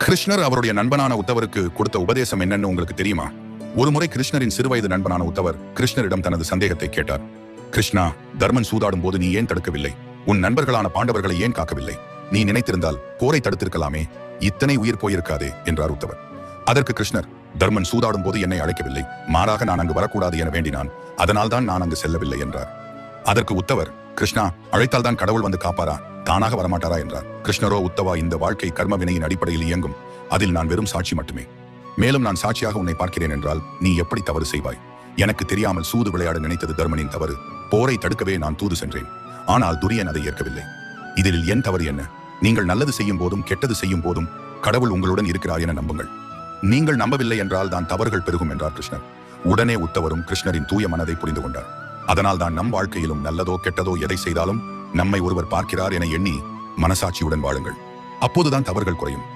கிருஷ்ணர் அவருடைய நண்பனான உத்தவருக்கு கொடுத்த உபதேசம் என்னன்னு உங்களுக்கு தெரியுமா? ஒருமுறை கிருஷ்ணரின் சிறுவயது நண்பனான உத்தவர் கிருஷ்ணரிடம் தனது சந்தேகத்தை கேட்டார். கிருஷ்ணா, தர்மன் சூதாடும் போது நீ ஏன் தடுக்கவில்லை? உன் நண்பர்களான பாண்டவர்களை ஏன் காக்கவில்லை? நீ நினைத்திருந்தால் போரை தடுத்திருக்கலாமே, இத்தனை உயிர் போயிருக்காதே என்றார் உத்தவர். அதற்கு கிருஷ்ணர், தர்மன் சூதாடும் போது என்னை அழைக்கவில்லை, மாறாக நான் அங்கு வரக்கூடாது என வேண்டினான், அதனால்தான் நான் அங்கு செல்லவில்லை என்றார். அதற்கு உத்தவர், கிருஷ்ணா, அழைத்தால் தான் கடவுள் வந்து காப்பாரா, தானாக வரமாட்டாரா என்றார். கிருஷ்ணரோ, உத்தவா, இந்த வாழ்க்கை கர்ம வினையின் அடிப்படையில் இயங்கும், அதில் நான் வெறும் சாட்சி மட்டுமே. மேலும் நான் சாட்சியாக உன்னை பார்க்கிறேன் என்றால் நீ எப்படி தவறு செய்வாய்? எனக்கு தெரியாமல் சூது விளையாட நினைத்தது தர்மனின் தவறு. போரை தடுக்கவே நான் தூது சென்றேன். ஆனால் துரியன் அதை ஏற்கவில்லை. இதில் என் தவறு என்ன? நீங்கள் நல்லது செய்யும் போதும் கெட்டது செய்யும் போதும் கடவுள் உங்களுடன் இருக்கிறார் என நம்புங்கள். நீங்கள் நம்பவில்லை என்றால் தான் தவறுகள் பெருகும் என்றார் கிருஷ்ணர். உடனே உத்தவரும் கிருஷ்ணரின் தூய மனதை புரிந்து கொண்டார். அதனால் தான் நம் வாழ்க்கையிலும் நல்லதோ கெட்டதோ எதை செய்தாலும் நம்மை ஒருவர் பார்க்கிறார் என எண்ணி மனசாட்சியுடன் வாழுங்கள். அப்போதுதான் தவறுகள் குறையும்.